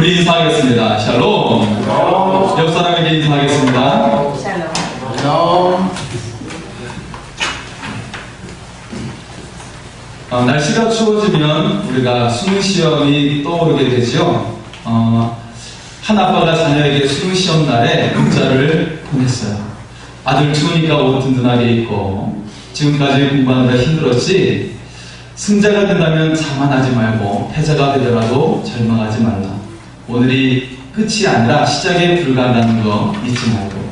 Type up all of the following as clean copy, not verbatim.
우리 인사하겠습니다. 샬롬. 옆 사람에게 인사하겠습니다. 샬롬. 날씨가 추워지면 우리가 수능 시험이 떠오르게 되죠. 한 아빠가 자녀에게 수능 시험 날에 문자를 보냈어요. 아들 추우니까 옷 든든하게 입고 지금까지 공부하느라 힘들었지. 승자가 된다면 자만하지 말고 패자가 되더라도 절망하지 말라. 오늘이 끝이 아니라 시작에 불과하다는 거 잊지 말고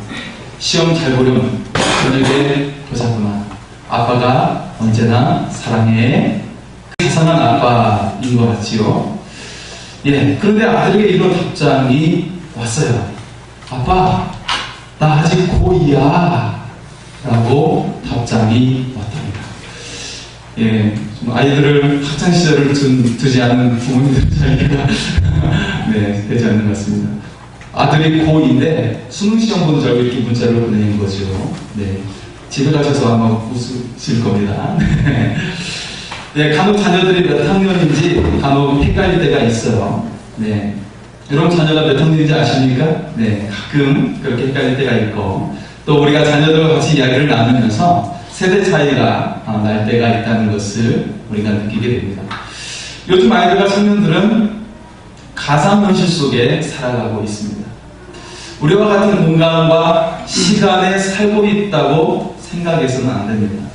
시험 잘 보려면 저녁에 보자꾸나. 아빠가 언제나 사랑해. 이상한 아빠인 것 같지요. 예, 그런데 아들에게 이런 답장이 왔어요. 아빠, 나 아직 고2야 라고 답장이 왔답니다. 예, 좀 아이들을 학창시절을 두지 않은 부모님들 사이가 네, 되지 않는 것 같습니다. 아들이 고2인데 수능시험 보는 줄 알고 이렇게 문자를 보내는 거죠. 네, 집에 가셔서 아마 웃으실 겁니다. 네, 간혹 자녀들이 몇 학년인지 간혹 헷갈릴 때가 있어요. 네, 여러분 자녀가 몇 학년인지 아십니까? 네, 가끔 그렇게 헷갈릴 때가 있고 또 우리가 자녀들과 같이 이야기를 나누면서 세대 차이가 날 때가 있다는 것을 우리가 느끼게 됩니다. 요즘 아이들과 청년들은 가상현실 속에 살아가고 있습니다. 우리와 같은 공간과 시간에 살고 있다고 생각해서는 안 됩니다.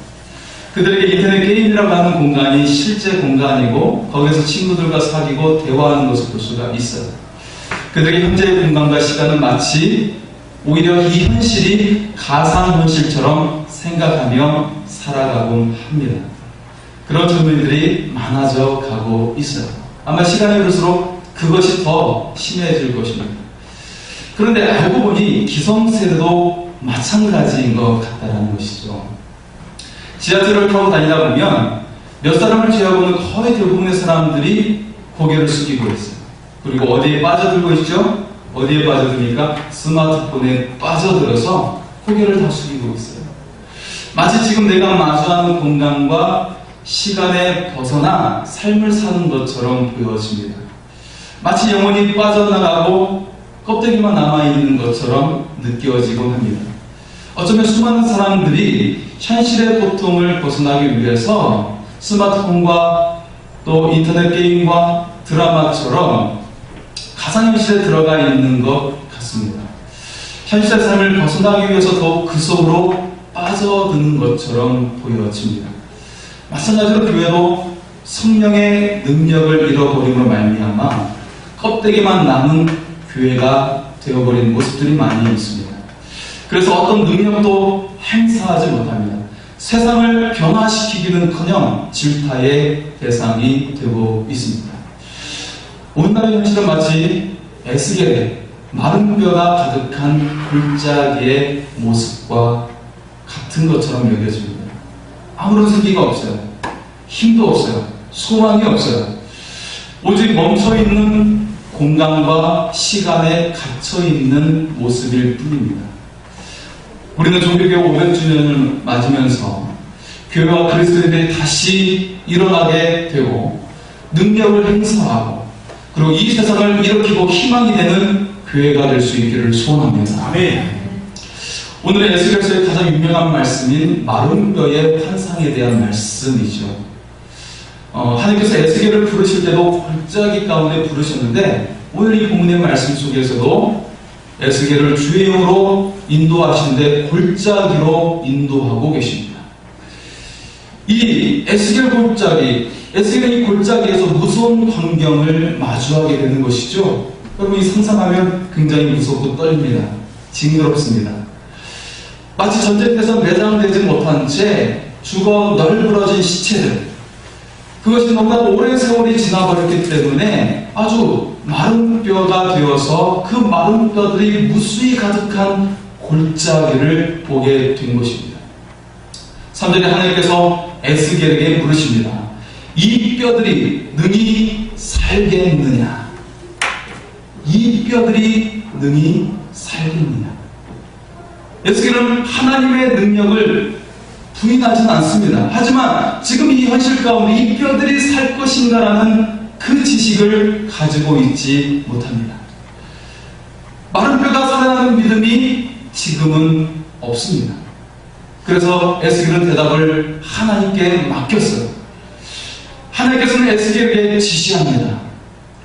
그들에게 인터넷 게임이라고 하는 공간이 실제 공간이고 거기서 친구들과 사귀고 대화하는 것을 볼 수가 있어요. 그들에게 현재의 공간과 시간은 마치 오히려 이 현실이 가상현실처럼 생각하며 살아가곤 합니다. 그런 젊은이들이 많아져 가고 있어요. 아마 시간이 흐를수록 그것이 더 심해질 것입니다. 그런데 알고 보니 기성세대도 마찬가지인 것 같다는 것이죠. 지하철을 타고 다니다 보면 몇 사람을 제외하고는 거의 대부분의 사람들이 고개를 숙이고 있어요. 그리고 어디에 빠져들고 있죠? 어디에 빠져드니까 스마트폰에 빠져들어서 고개를 다 숙이고 있어요. 마치 지금 내가 마주하는 공간과 시간에 벗어나 삶을 사는 것처럼 보여집니다. 마치 영혼이 빠져나가고 껍데기만 남아있는 것처럼 느껴지곤 합니다. 어쩌면 수많은 사람들이 현실의 고통을 벗어나기 위해서 스마트폰과 또 인터넷 게임과 드라마처럼 가상현실에 들어가 있는 것 같습니다. 현실의 삶을 벗어나기 위해서 더욱 그 속으로 빠져드는 것처럼 보여집니다. 마찬가지로 교회도 성령의 능력을 잃어버림으로 말미암아 껍데기만 남은 교회가 되어버린 모습들이 많이 있습니다. 그래서 어떤 능력도 행사하지 못합니다. 세상을 변화시키기는커녕 질타의 대상이 되고 있습니다. 오늘날의 현실은 마치 에스겔의 마른 뼈가 가득한 골짜기의 모습과 같은 것처럼 여겨집니다. 아무런 생기가 없어요. 힘도 없어요. 소망이 없어요. 오직 멈춰있는 공간과 시간에 갇혀있는 모습일 뿐입니다. 우리는 종교개혁 500주년을 맞으면서 교회와 그리스도인들이 다시 일어나게 되고 능력을 행사하고 그리고 이 세상을 일으키고 희망이 되는 교회가 될 수 있기를 소원합니다. 아멘. 오늘의 에스겔서의 가장 유명한 말씀인 마른 뼈의 환상에 대한 말씀이죠. 하나님께서 에스겔을 부르실 때도 골짜기 가운데 부르셨는데 오늘 이 본문의 말씀 속에서도 에스겔을 주의 영으로 인도하시는데 골짜기로 인도하고 계십니다. 이 에스겔 골짜기, 에스겔은 이 골짜기에서 무서운 광경을 마주하게 되는 것이죠. 여러분 이 상상하면 굉장히 무섭고 떨립니다. 징그럽습니다. 마치 전쟁에서 매장되지 못한 채 죽어 널브러진 시체들, 그것이 너무나 오랜 세월이 지나버렸기 때문에 아주 마른 뼈가 되어서 그 마른 뼈들이 무수히 가득한 골짜기를 보게 된 것입니다. 3절에 하나님께서 에스겔에게 물으십니다. 이 뼈들이 능히 살겠느냐? 이 뼈들이 능히 살겠느냐? 에스겔은 하나님의 능력을 부인하지는 않습니다. 하지만 지금 이 현실 가운데 이 뼈들이 살 것인가라는 그 그 지식을 가지고 있지 못합니다. 마른 뼈가 살아나는 믿음이 지금은 없습니다. 그래서 에스겔은 대답을 하나님께 맡겼어요. 하나님께서는 에스겔에게 지시합니다.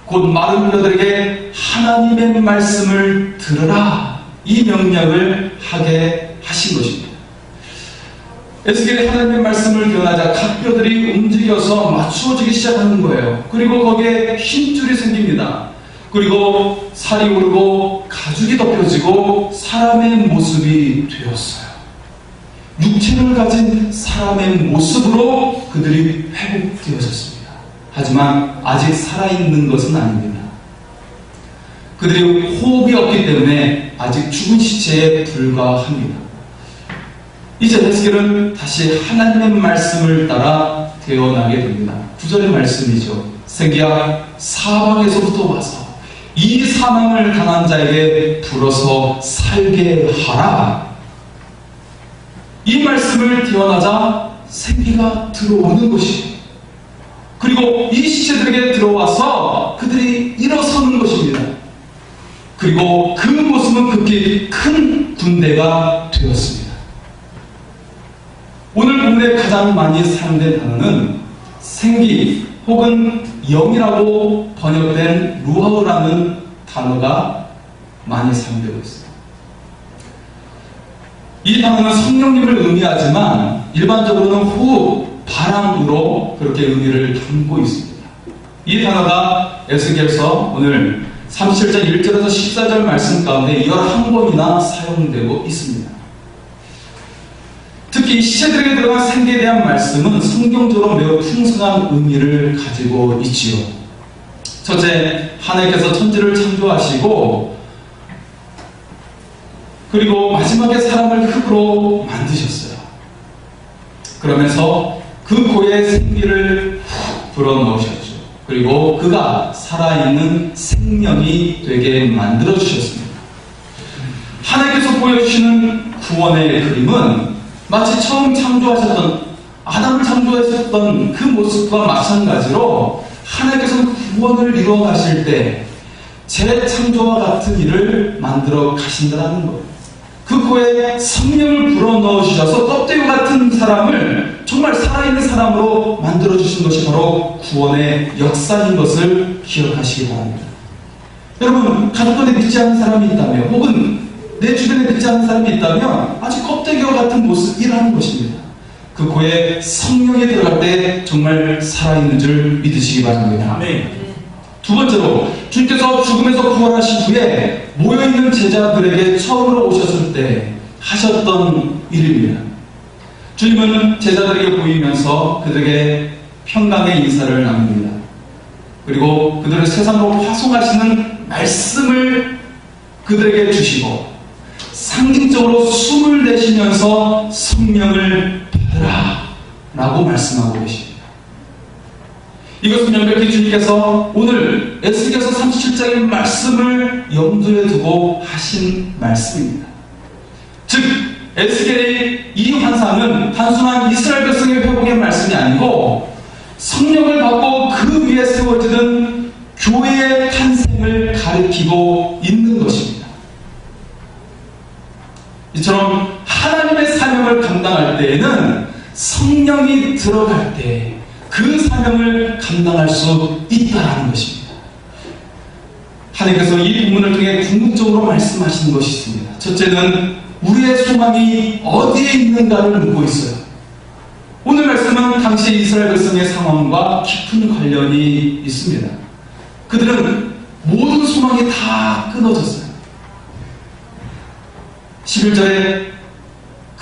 곧 마른 뼈들에게 하나님의 말씀을 들으라, 이 명령을 하게 하신 것입니다. 에스겔이 하나님의 말씀을 전하자 각 뼈들이 움직여서 맞추어지기 시작하는 거예요. 그리고 거기에 힘줄이 생깁니다. 그리고 살이 오르고 가죽이 덮여지고 사람의 모습이 되었어요. 육체를 가진 사람의 모습으로 그들이 회복되어졌습니다. 하지만 아직 살아있는 것은 아닙니다. 그들이 호흡이 없기 때문에 아직 죽은 시체에 불과합니다. 이제 에스겔은 다시 하나님의 말씀을 따라 태어나게 됩니다. 9절의 말씀이죠. 생기야 사방에서부터 와서 이 사망을 당한 자에게 불어서 살게 하라. 이 말씀을 태어나자 생기가 들어오는 것이에요. 그리고 이 시체들에게 들어와서 그들이 일어서는 것입니다. 그리고 그 모습은 극히 큰 군대가 되었습니다. 오늘 본문에 가장 많이 사용된 단어는 생기 혹은 영이라고 번역된 루하우라는 단어가 많이 사용되고 있습니다. 이 단어는 성령님을 의미하지만 일반적으로는 호흡, 바람으로 그렇게 의미를 담고 있습니다. 이 단어가 에스겔서 오늘 37장 1절에서 14절 말씀 가운데 11번이나 사용되고 있습니다. 특히 시체들에게 들어간 생기에 대한 말씀은 성경적으로 매우 풍성한 의미를 가지고 있지요. 첫째, 하나님께서 천지를 창조하시고 그리고 마지막에 사람을 흙으로 만드셨어요. 그러면서 그 고에 생기를 훅 불어넣으셨죠. 그리고 그가 살아있는 생명이 되게 만들어주셨습니다. 하나님께서 보여주시는 구원의 그림은 마치 처음 창조하셨던 아담을 창조하셨던 그 모습과 마찬가지로 하나님께서는 구원을 이루어 가실 때 재창조와 같은 일을 만들어 가신다는 거예요. 그 코에 성령을 불어넣어 주셔서 껍데기 같은 사람을 정말 살아있는 사람으로 만들어 주신 것이 바로 구원의 역사인 것을 기억하시기 바랍니다. 여러분, 가족 안에 믿지 않는 사람이 있다면 혹은 내 주변에 믿지 않는 사람이 있다면 아직 껍데기와 같은 모습이라는 것입니다. 그 코에 성령이 들어갈 때 정말 살아있는 줄 믿으시기 바랍니다. 두 번째로, 주님께서 죽음에서 부활하신 후에 모여있는 제자들에게 처음으로 오셨을 때 하셨던 일입니다. 주님은 제자들에게 보이면서 그들에게 평강의 인사를 나눕니다. 그리고 그들을 세상으로 파송하시는 말씀을 그들에게 주시고 상징적으로 숨을 내쉬면서 성령을 받으라 라고 말씀하고 계십니다. 이것은 명백히 주님께서 오늘 에스겔서 37장의 말씀을 염두에 두고 하신 말씀입니다. 즉 에스겔의 이 환상은 단순한 이스라엘 백성의 회복의 말씀이 아니고 성령을 받고 그 위에 세워지는 교회의 탄생을 가리키고 있는 것입니다. 이처럼 하나님의 사명을 감당할 때에는 성령이 들어갈 때 그 사명을 감당할 수 있다는 것입니다. 하나님께서 이 본문을 통해 궁극적으로 말씀하시는 것이 있습니다. 첫째는 우리의 소망이 어디에 있는가를 묻고 있어요. 오늘 말씀은 당시 이스라엘 백성의 상황과 깊은 관련이 있습니다. 그들은 모든 소망이 다 끊어졌어요. 11절에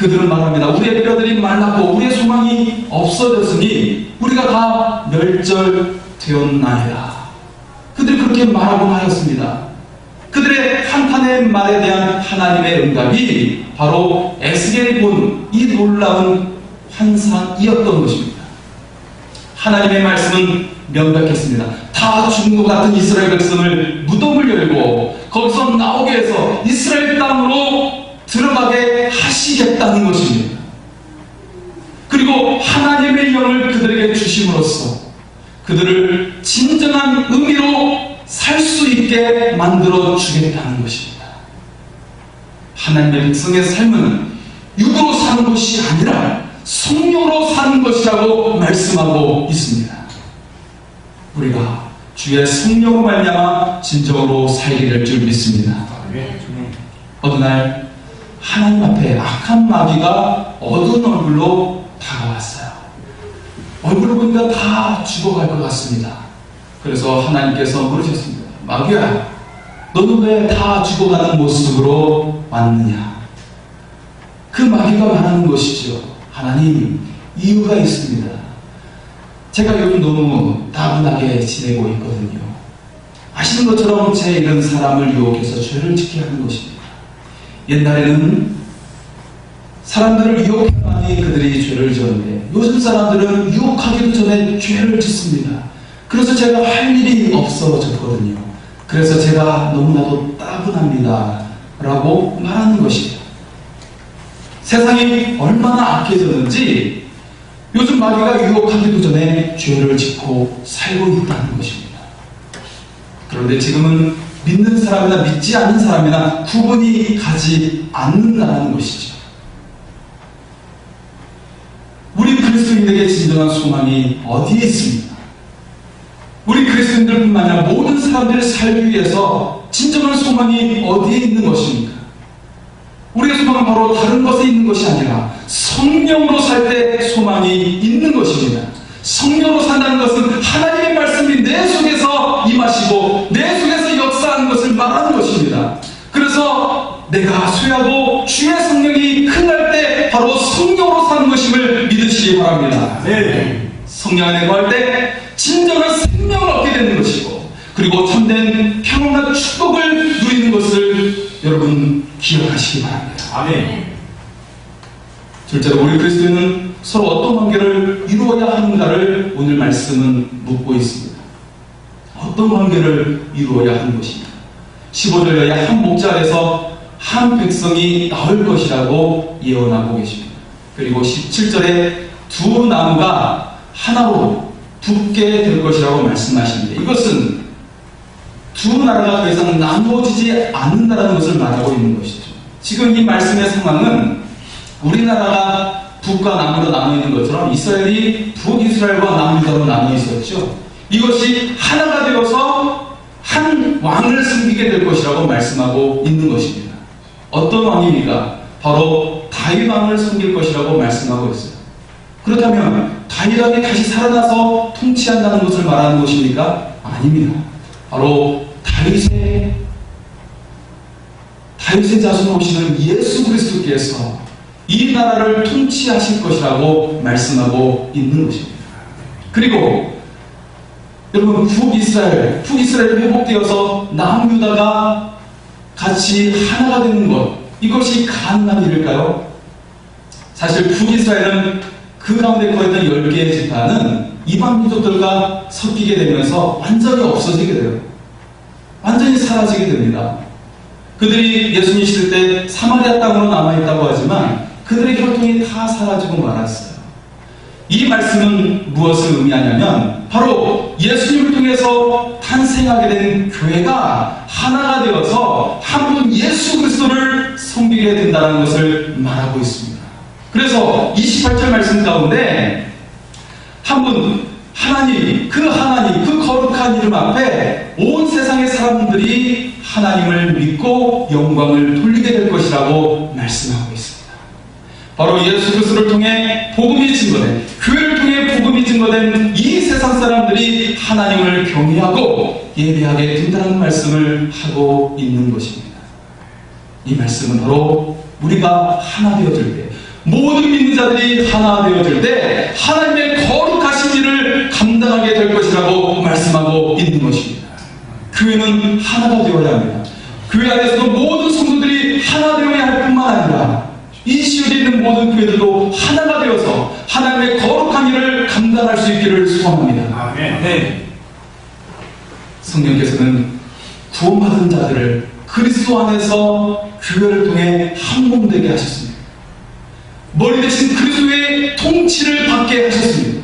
그들은 말합니다. 우리의 뼈들이 말랐고 우리의 소망이 없어졌으니 우리가 다 멸절되었나이다. 그들이 그렇게 말하고 하였습니다. 그들의 한탄의 말에 대한 하나님의 응답이 바로 에스겔이 본 이 놀라운 환상이었던 것입니다. 하나님의 말씀은 명백했습니다. 다 죽은 것 같은 이스라엘 백성을 무덤을 열고 거기서 나오게 해서 이스라엘 땅으로 들어가게 하시겠다는 것입니다. 그리고 하나님의 영을 그들에게 주심으로써 그들을 진정한 의미로 살 수 있게 만들어 주겠다는 것입니다. 하나님의 백성의 삶은 육으로 사는 것이 아니라 성령으로 사는 것이라고 말씀하고 있습니다. 우리가 주의 성령으로 말미암아 진정으로 살게 될 줄 믿습니다. 어느 날 하나님 앞에 악한 마귀가 어두운 얼굴로 다가왔어요. 얼굴을 보니까 다 죽어갈 것 같습니다. 그래서 하나님께서 물으셨습니다. 마귀야, 너는 왜 다 죽어가는 모습으로 왔느냐? 그 마귀가 말하는 것이죠. 하나님, 이유가 있습니다. 제가 요즘 너무 따분하게 지내고 있거든요. 아시는 것처럼 제 이런 사람을 유혹해서 죄를 짓게 하는 것입니다. 옛날에는 사람들을 유혹해만이 그들이 죄를 지었는데 요즘 사람들은 유혹하기도 전에 죄를 짓습니다. 그래서 제가 할 일이 없어졌거든요. 그래서 제가 너무나도 따분합니다 라고 말하는 것입니다. 세상이 얼마나 악해졌는지 요즘 마귀가 유혹하기도 전에 죄를 짓고 살고 있다는 것입니다. 그런데 지금은 믿는 사람이나 믿지 않는 사람이나 구분이 가지 않는다는 것이죠. 우리 그리스도인에게 진정한 소망이 어디에 있습니까? 우리 그리스도인들뿐만 아니라 모든 사람들을 살기 위해서 진정한 소망이 어디에 있는 것입니까? 우리의 소망은 바로 다른 것에 있는 것이 아니라 성령으로 살 때 소망이 있는 것입니다. 성령으로 산다는 것은 하나님의 말씀이 내 속에서 임하시고 내 속에서 역사하는 것을 말하는 것입니다. 그래서 내가 쇠하고 주의 성령이 흥할 때 바로 성령으로 사는 것임을 믿으시기 바랍니다. 성령 안에 거할 때 진정한 생명을 얻게 되는 것이고, 그리고 참된 평안과 축복을 누리는 것을 여러분 기억하시기 바랍니다. 아멘. 둘째로 우리 그리스도인은 서로 어떤 관계를 이루어야 하는가를 오늘 말씀은 묻고 있습니다. 어떤 관계를 이루어야 하는 것입니다. 15절에 한 목자 아래서 한 백성이 나올 것이라고 예언하고 계십니다. 그리고 17절에 두 나무가 하나로 붙게 될 것이라고 말씀하십니다. 이것은 두 나라가 더 이상 나누어지지 않는다는 것을 말하고 있는 것이죠. 지금 이 말씀의 상황은 우리나라가 북과 남으로 나눠 있는 것처럼 이스라엘이 북이스라엘과 남유다로 나눠 있었죠. 이것이 하나가 되어서 한 왕을 섬기게 될 것이라고 말씀하고 있는 것입니다. 어떤 왕입니까? 바로 다윗 왕을 섬길 것이라고 말씀하고 있어요. 그렇다면 다윗 왕이 다시 살아나서 통치한다는 것을 말하는 것입니까? 아닙니다. 바로 다윗의 자손 오시는 예수 그리스도께서 이 나라를 통치하실 것이라고 말씀하고 있는 것입니다. 그리고 여러분, 북이스라엘이 회복되어서 남유다가 같이 하나가 되는 것, 이것이 가능한 일일까요? 사실 북이스라엘은 그 가운데 거했던 10개의 지파는 이방 민족들과 섞이게 되면서 완전히 없어지게 돼요. 완전히 사라지게 됩니다. 그들이 예수님 있을 때 사마리아 땅으로 남아있다고 하지만 그들의 혈통이 다 사라지고 말았어요. 이 말씀은 무엇을 의미하냐면 바로 예수님을 통해서 탄생하게 된 교회가 하나가 되어서 한 분 예수 그리스도를 섬기게 된다는 것을 말하고 있습니다. 그래서 28절 말씀 가운데 한 분 하나님, 그 거룩한 이름 앞에 온 세상의 사람들이 하나님을 믿고 영광을 돌리게 될 것이라고 말씀하고 있습니다. 바로 예수 그리스도를 통해 복음이 증거된, 교회를 통해 복음이 증거된 이 세상 사람들이 하나님을 경외하고 예배하게 된다는 말씀을 하고 있는 것입니다. 이 말씀은 바로 우리가 하나 되어질 때, 모든 믿는 자들이 하나 되어질 때 하나님의 거룩하신 일을 감당하게 될 것이라고 말씀하고 있는 것입니다. 교회는 하나가 되어야 합니다. 교회 안에서도 모든 성도들이 하나 되어야 할 뿐만 아니라 이 시절에 있는 모든 교회들도 하나가 되어서 하나님의 거룩한 일을 감당할 수 있기를 소원합니다. 아멘. 성령께서는 구원받은 자들을 그리스도 안에서 교회를 통해 한 몸 되게 하셨습니다. 머리 대신 그리스도의 통치를 받게 하셨습니다.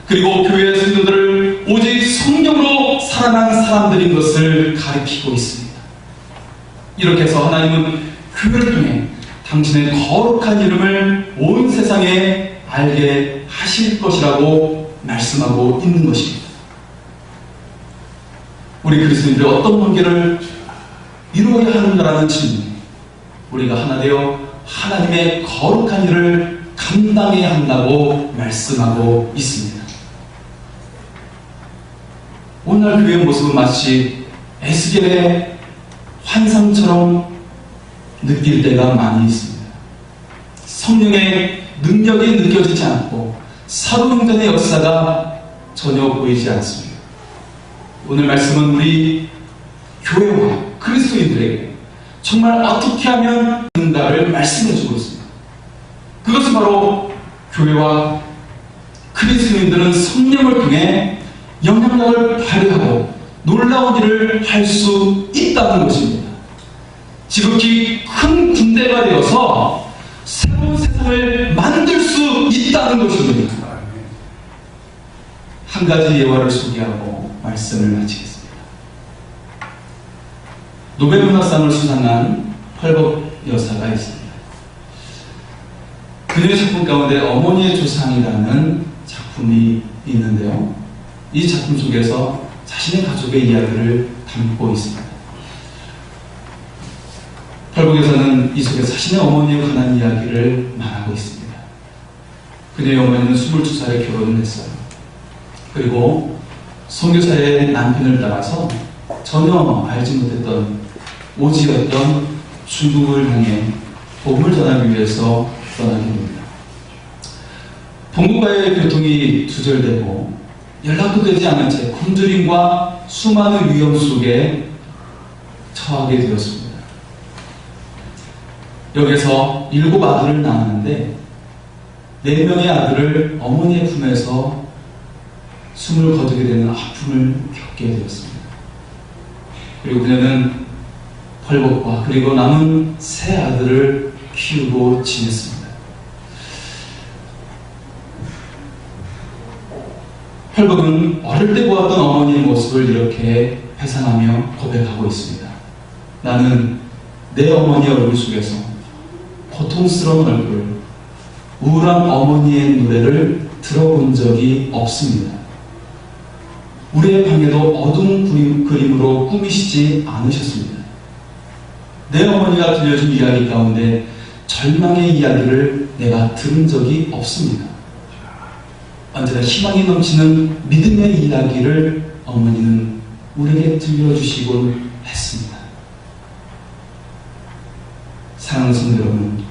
그리고 교회의 성도들을 오직 성령으로 살아 살아난 사람들인 것을 가리키고 있습니다. 이렇게 해서 하나님은 그를 통해 당신의 거룩한 이름을 온 세상에 알게 하실 것이라고 말씀하고 있는 것입니다. 우리 그리스도인들이 어떤 관계를 이루어야 하는가라는 질문, 우리가 하나 되어 하나님의 거룩한 일을 감당해야 한다고 말씀하고 있습니다. 오늘 교회의 모습은 마치 에스겔의 환상처럼 느낄 때가 많이 있습니다. 성령의 능력이 느껴지지 않고 사도행전의 역사가 전혀 보이지 않습니다. 오늘 말씀은 우리 교회와 그리스도인들에게 정말 어떻게 하면 되는가를 말씀해 주고 있습니다. 그것은 바로 교회와 그리스도인들은 성령을 통해 영향력을 발휘하고 놀라운 일을 할 수 있다는 것입니다. 지극히 큰 군대가 되어서 새로운 세상을 만들 수 있다는 것입니다. 한 가지 예화를 소개하고 말씀을 마치겠습니다. 노벨문학상을 수상한 펄벅 여사가 있습니다. 그녀의 작품 가운데 어머니의 조상이라는 작품이 있는데요. 이 작품 속에서 자신의 가족의 이야기를 담고 있습니다. 펄벅 여사는 이 속에서 자신의 어머니에 관한 이야기를 말하고 있습니다. 그녀의 어머니는 22살에 결혼을 했어요. 그리고 선교사의 남편을 따라서 전혀 알지 못했던 오지였던 중국을 향해 복음을 전하기 위해서 떠나게 됩니다. 본국과의 교통이 두절되고 연락도 되지 않은 채 굶주림과 수많은 위험 속에 처하게 되었습니다. 여기서 7 아들을 낳았는데 4명의 아들을 어머니의 품에서 숨을 거두게 되는 아픔을 겪게 되었습니다. 그리고 그녀는 펄벅과 그리고 남은 3 아들을 키우고 지냈습니다. 펄벅은 어릴 때 보았던 어머니의 모습을 이렇게 회상하며 고백하고 있습니다. 나는 내 어머니의 얼굴 속에서 고통스러운 얼굴, 우울한 어머니의 노래를 들어본 적이 없습니다. 우리의 방에도 어두운 그림으로 꾸미시지 않으셨습니다. 내 어머니가 들려준 이야기 가운데 절망의 이야기를 내가 들은 적이 없습니다. 언제나 희망이 넘치는 믿음의 이야기를 어머니는 우리에게 들려주시곤 했습니다. 사랑하는 성도 여러분,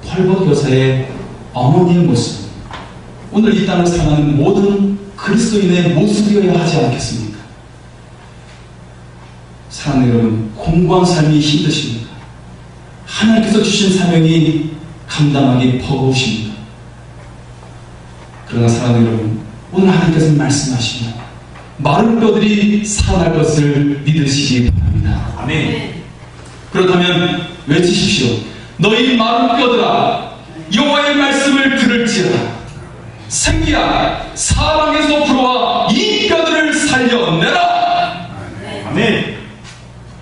펄벅 여사의 어머니의 모습, 오늘 이 땅을 사랑하는 모든 그리스도인의 모습이어야 하지 않겠습니까? 사랑하는 여러분, 공고한 삶이 힘드십니까? 하나님께서 주신 사명이 감당하기 버거우십니까? 그러나 사랑하는 여러분, 오늘 하나님께서 말씀하시며 마른 뼈들이 살아날 것을 믿으시기 바랍니다. 아멘. 그렇다면 외치십시오. 너희 마른 뼈들아, 여호와의 말씀을 들을지어다. 생기야, 사방에서 불어와 이 뼈들을 살려내라. 아멘.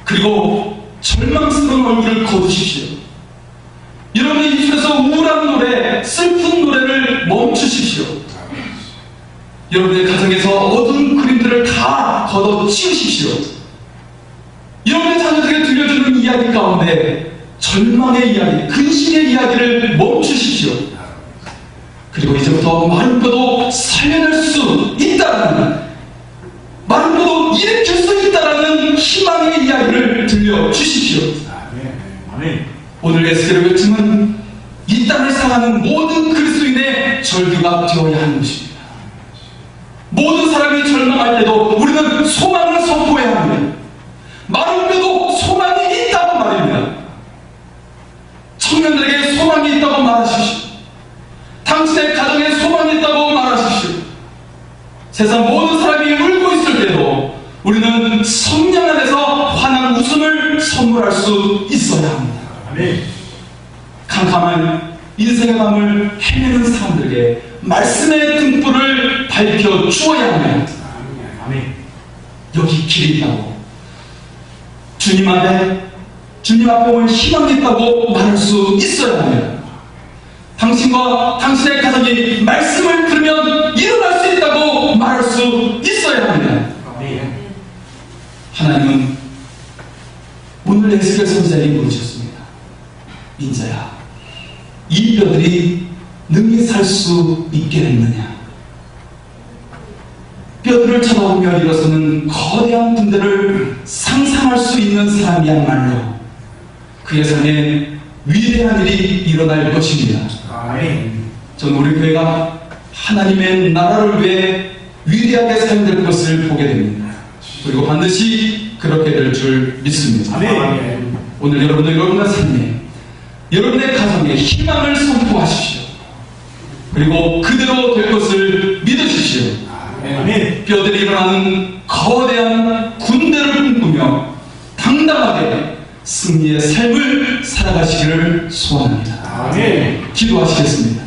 그리고 절망스러운 얼굴을 거두십시오. 여러분의 입술에서 우울한 노래, 슬픈 노래를 멈추십시오. 여러분의 가정에서 어두운 그림들을 다 걷어치우십시오. 여러분의 자녀들에게 들려주는 이야기 가운데 절망의 이야기, 근심의 이야기를 멈추십시오. 그리고 이제부터 마른 뼈도 살려낼 수 있다는, 마른 뼈도 일으킬 수 있다는 희망의 이야기를 들려주십시오. 아멘. 오늘 에스겔의 외침은 이 땅을 사랑하는 모든 그리스도인의 절규가 되어야 하는 것입니다. 모든 사람이 절망할 때도 우리는 소망을 선포해야 합니다. 마른 뼈도 소망이 있다고 말입니다. 청년들에게 소망이 있다고 말하십시오. 당신의 가정에 소망이 있다고 말하십시오. 세상 모든 사람이 울고 있을 때도 우리는 성령 안에서 환한 웃음을 선물할 수 있어야 합니다. 아멘. 캄캄한 인생의 밤을 헤매는 사람들에게 말씀의 등불을 밝혀 주어야 합니다. 아멘. 여기 길이 있다고, 주님 앞에 오면 희망이 있다고 말할 수 있어야 합니다. 당신과 당신의 가족이 말씀을 들으면 일어날 수 있다고 말할 수 있어야 합니다. 아멘. 하나님은 오늘 에스겔 선지자에게 물으셨습니다. 민자야, 이 뼈들이 능히 살 수 있게 됐느냐? 뼈들을 쳐다보며 일어서는 거대한 군대를 상상할 수 있는 사람이야말로 그의 삶에 위대한 일이 일어날 것입니다. 아멘. 저는 우리 교회가 하나님의 나라를 위해 위대하게 사용될 것을 보게 됩니다. 그리고 반드시 그렇게 될 줄 믿습니다. 아멘. 오늘 여러분의 삶에, 여러분의 가정에 희망을 선포하십시오. 그리고 그대로 될 것을 믿으십시오. 아멘. 뼈들이 일어나는 거대한 군대를 꿈꾸며 당당하게 승리의 삶을 살아가시기를 소원합니다. 아멘. 기도하시겠습니다.